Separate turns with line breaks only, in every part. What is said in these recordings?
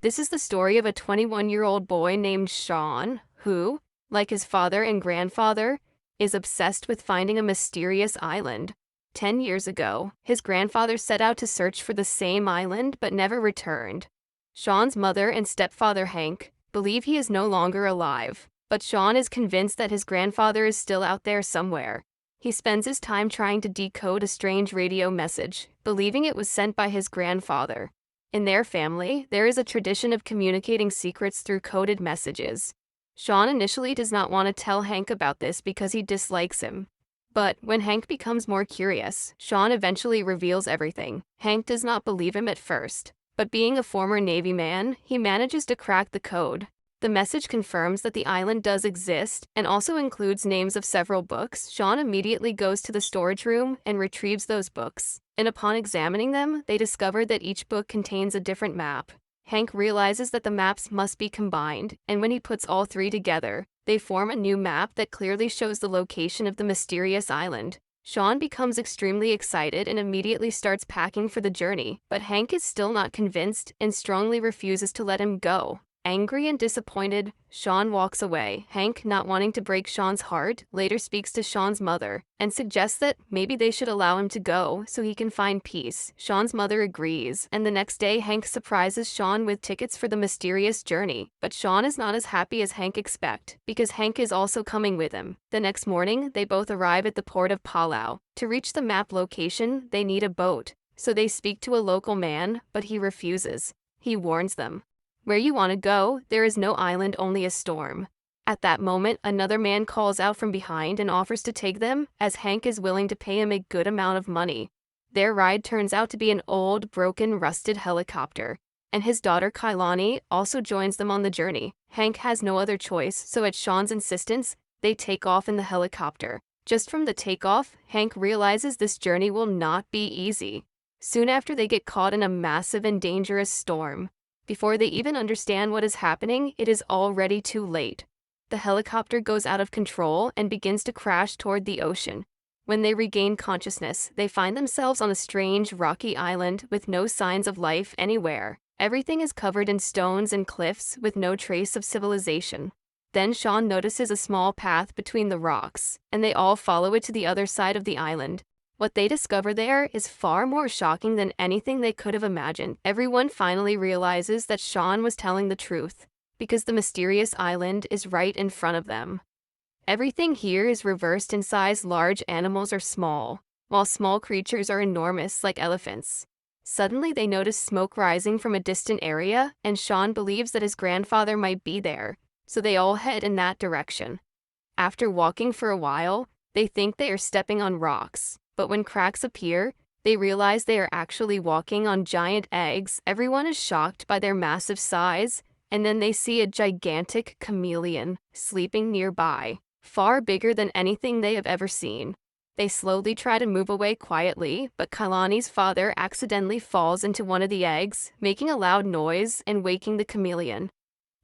This is the story of a 21-year-old boy named Sean who, like his father and grandfather, is obsessed with finding a mysterious island. 10 years ago, his grandfather set out to search for the same island but never returned. Sean's mother and stepfather Hank believe he is no longer alive, but Sean is convinced that his grandfather is still out there somewhere. He spends his time trying to decode a strange radio message, believing it was sent by his grandfather. In their family, there is a tradition of communicating secrets through coded messages. Sean initially does not want to tell Hank about this because he dislikes him. But when Hank becomes more curious, Sean eventually reveals everything. Hank does not believe him at first, but being a former Navy man, he manages to crack the code. The message confirms that the island does exist and also includes names of several books. Sean immediately goes to the storage room and retrieves those books. And upon examining them, they discover that each book contains a different map. Hank realizes that the maps must be combined, and when he puts all three together, they form a new map that clearly shows the location of the mysterious island. Sean becomes extremely excited and immediately starts packing for the journey, but Hank is still not convinced and strongly refuses to let him go. Angry and disappointed, Sean walks away. Hank, not wanting to break Sean's heart, later speaks to Sean's mother and suggests that maybe they should allow him to go so he can find peace. Sean's mother agrees, and the next day Hank surprises Sean with tickets for the mysterious journey. But Sean is not as happy as Hank expects, because Hank is also coming with him. The next morning, they both arrive at the port of Palau. To reach the map location, they need a boat, so they speak to a local man, but he refuses. He warns them, "Where you want to go, there is no island, only a storm." At that moment, another man calls out from behind and offers to take them, as Hank is willing to pay him a good amount of money. Their ride turns out to be an old, broken, rusted helicopter, and his daughter Kailani also joins them on the journey. Hank has no other choice, so at Sean's insistence, they take off in the helicopter. Just from the takeoff, Hank realizes this journey will not be easy. Soon after, they get caught in a massive and dangerous storm. Before they even understand what is happening, it is already too late. The helicopter goes out of control and begins to crash toward the ocean. When they regain consciousness, they find themselves on a strange, rocky island with no signs of life anywhere. Everything is covered in stones and cliffs with no trace of civilization. Then Sean notices a small path between the rocks, and they all follow it to the other side of the island. What they discover there is far more shocking than anything they could have imagined. Everyone finally realizes that Sean was telling the truth, because the mysterious island is right in front of them. Everything here is reversed in size. Large animals are small, while small creatures are enormous, like elephants. Suddenly they notice smoke rising from a distant area, and Sean believes that his grandfather might be there, so they all head in that direction. After walking for a while, they think they are stepping on rocks. But when cracks appear, they realize they are actually walking on giant eggs. Everyone is shocked by their massive size, and then they see a gigantic chameleon sleeping nearby, far bigger than anything they have ever seen. They slowly try to move away quietly, but Kailani's father accidentally falls into one of the eggs, making a loud noise and waking the chameleon.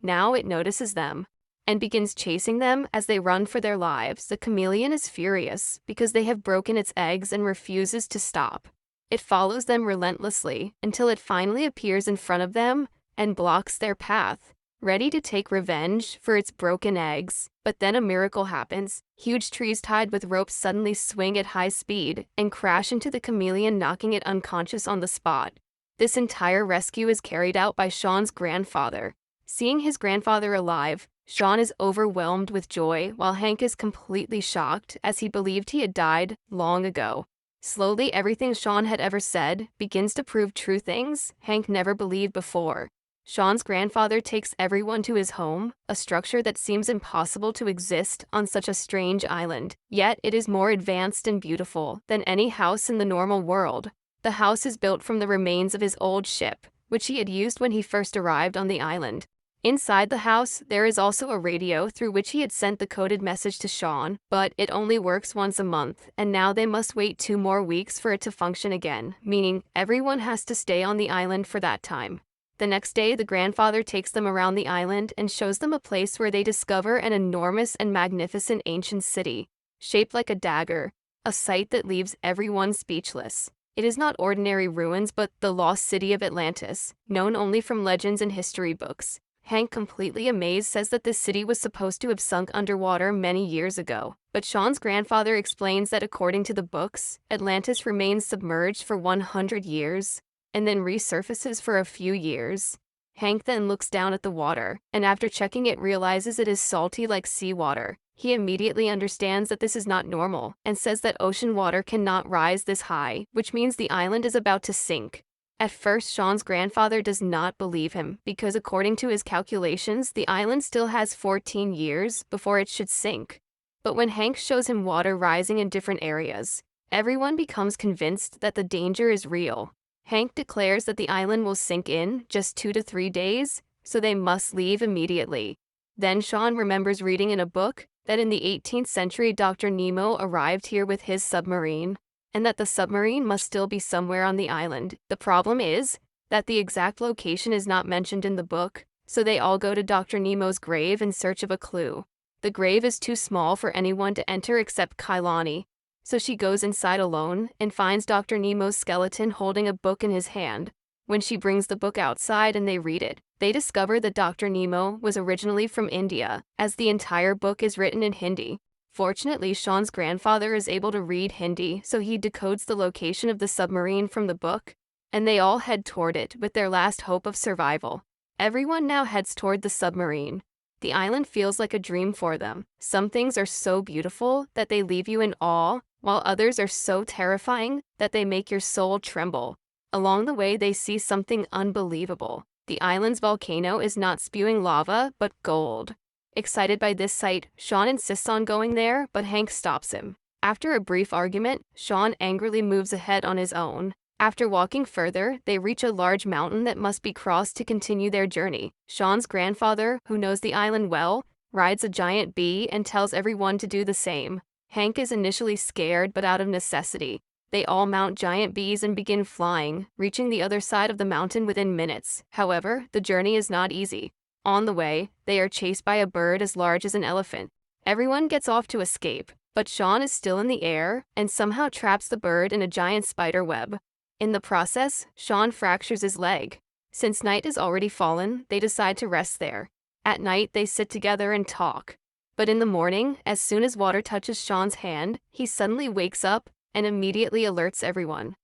Now it notices them and begins chasing them as they run for their lives. The chameleon is furious because they have broken its eggs and refuses to stop. It follows them relentlessly until it finally appears in front of them and blocks their path, ready to take revenge for its broken eggs. But then a miracle happens. Huge trees tied with ropes suddenly swing at high speed and crash into the chameleon, knocking it unconscious on the spot. This entire rescue is carried out by Sean's grandfather. Seeing his grandfather alive, Sean is overwhelmed with joy, while Hank is completely shocked as he believed he had died long ago. Slowly, everything Sean had ever said begins to prove true, things Hank never believed before. Sean's grandfather takes everyone to his home, a structure that seems impossible to exist on such a strange island. Yet it is more advanced and beautiful than any house in the normal world. The house is built from the remains of his old ship, which he had used when he first arrived on the island. Inside the house, there is also a radio through which he had sent the coded message to Sean, but it only works once a month, and now they must wait 2 more weeks for it to function again, meaning everyone has to stay on the island for that time. The next day, the grandfather takes them around the island and shows them a place where they discover an enormous and magnificent ancient city, shaped like a dagger, a sight that leaves everyone speechless. It is not ordinary ruins but the lost city of Atlantis, known only from legends and history books. Hank, completely amazed, says that this city was supposed to have sunk underwater many years ago. But Sean's grandfather explains that according to the books, Atlantis remains submerged for 100 years and then resurfaces for a few years. Hank then looks down at the water, and after checking it realizes it is salty like seawater. He immediately understands that this is not normal, and says that ocean water cannot rise this high, which means the island is about to sink. At first, Sean's grandfather does not believe him, because according to his calculations, the island still has 14 years before it should sink. But when Hank shows him water rising in different areas, everyone becomes convinced that the danger is real. Hank declares that the island will sink in just 2 to 3 days, so they must leave immediately. Then Sean remembers reading in a book that in the 18th century Dr. Nemo arrived here with his submarine, and that the submarine must still be somewhere on the island. The problem is that the exact location is not mentioned in the book, so they all go to Dr. Nemo's grave in search of a clue. The grave is too small for anyone to enter except Kailani, so she goes inside alone and finds Dr. Nemo's skeleton holding a book in his hand. When she brings the book outside and they read it, they discover that Dr. Nemo was originally from India, as the entire book is written in Hindi. Fortunately, Sean's grandfather is able to read Hindi, so he decodes the location of the submarine from the book, and they all head toward it with their last hope of survival. Everyone now heads toward the submarine. The island feels like a dream for them. Some things are so beautiful that they leave you in awe, while others are so terrifying that they make your soul tremble. Along the way, they see something unbelievable. The island's volcano is not spewing lava, but gold. Excited by this sight, Sean insists on going there, but Hank stops him. After a brief argument, Sean angrily moves ahead on his own. After walking further, they reach a large mountain that must be crossed to continue their journey. Sean's grandfather, who knows the island well, rides a giant bee and tells everyone to do the same. Hank is initially scared, but out of necessity. They all mount giant bees and begin flying, reaching the other side of the mountain within minutes. However, the journey is not easy. On the way, they are chased by a bird as large as an elephant. Everyone gets off to escape, but Sean is still in the air and somehow traps the bird in a giant spider web. In the process, Sean fractures his leg. Since night has already fallen, they decide to rest there. At night, they sit together and talk. But in the morning, as soon as water touches Sean's hand, he suddenly wakes up and immediately alerts everyone.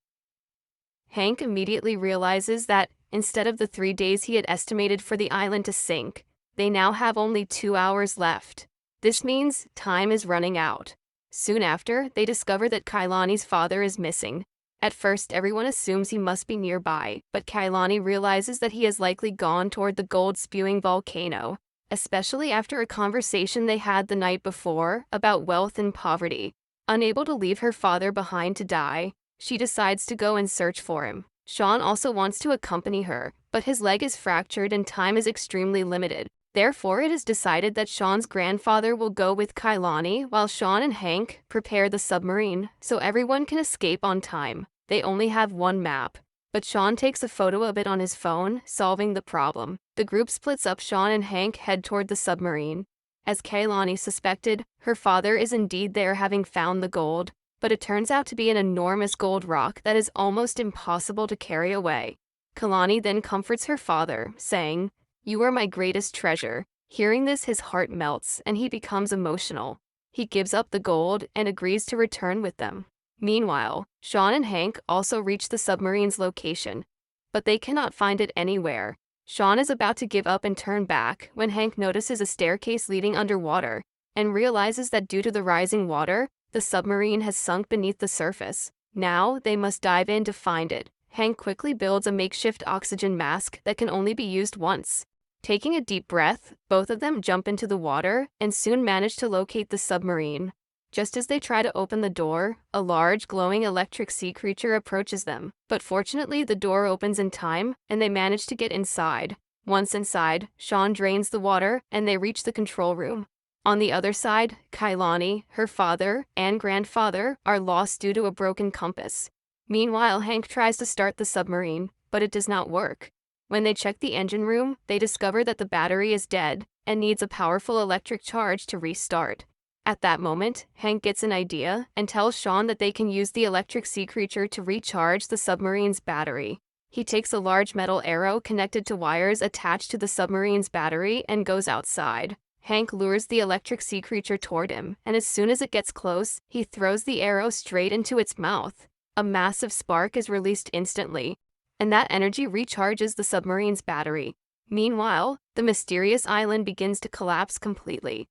Hank immediately realizes that, instead of the 3 days he had estimated for the island to sink, they now have only 2 hours left. This means time is running out. Soon after, they discover that Kailani's father is missing. At first, everyone assumes he must be nearby, but Kailani realizes that he has likely gone toward the gold-spewing volcano, especially after a conversation they had the night before about wealth and poverty. Unable to leave her father behind to die, she decides to go and search for him. Sean also wants to accompany her, but his leg is fractured and time is extremely limited. Therefore, it is decided that Sean's grandfather will go with Kailani while Sean and Hank prepare the submarine so everyone can escape on time. They only have one map, but Sean takes a photo of it on his phone, solving the problem. The group splits up. Sean and Hank head toward the submarine. As Kailani suspected, her father is indeed there, having found the gold, but it turns out to be an enormous gold rock that is almost impossible to carry away. Kailani then comforts her father, saying, "You are my greatest treasure." Hearing this, his heart melts and he becomes emotional. He gives up the gold and agrees to return with them. Meanwhile, Sean and Hank also reach the submarine's location, but they cannot find it anywhere. Sean is about to give up and turn back when Hank notices a staircase leading underwater and realizes that due to the rising water, the submarine has sunk beneath the surface. Now, they must dive in to find it. Hank quickly builds a makeshift oxygen mask that can only be used once. Taking a deep breath, both of them jump into the water and soon manage to locate the submarine. Just as they try to open the door, a large, glowing electric sea creature approaches them. But fortunately, the door opens in time, and they manage to get inside. Once inside, Sean drains the water, and they reach the control room. On the other side, Kailani, her father, and grandfather are lost due to a broken compass. Meanwhile, Hank tries to start the submarine, but it does not work. When they check the engine room, they discover that the battery is dead and needs a powerful electric charge to restart. At that moment, Hank gets an idea and tells Sean that they can use the electric sea creature to recharge the submarine's battery. He takes a large metal arrow connected to wires attached to the submarine's battery and goes outside. Hank lures the electric sea creature toward him, and as soon as it gets close, he throws the arrow straight into its mouth. A massive spark is released instantly, and that energy recharges the submarine's battery. Meanwhile, the mysterious island begins to collapse completely.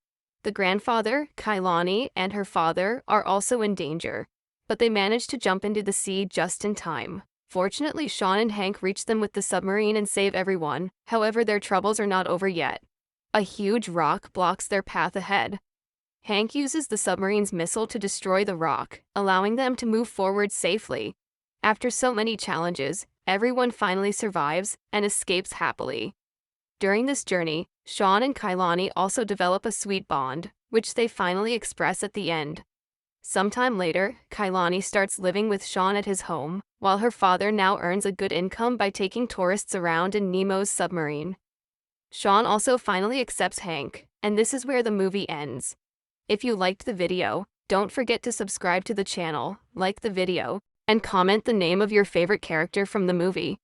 The grandfather, Kailani, and her father are also in danger, but they manage to jump into the sea just in time. Fortunately, Sean and Hank reach them with the submarine and save everyone. However, their troubles are not over yet. A huge rock blocks their path ahead. Hank uses the submarine's missile to destroy the rock, allowing them to move forward safely. After so many challenges, everyone finally survives and escapes happily. During this journey, Sean and Kailani also develop a sweet bond, which they finally express at the end. Sometime later, Kailani starts living with Sean at his home, while her father now earns a good income by taking tourists around in Nemo's submarine. Sean also finally accepts Hank, and this is where the movie ends. If you liked the video, don't forget to subscribe to the channel, like the video, and comment the name of your favorite character from the movie.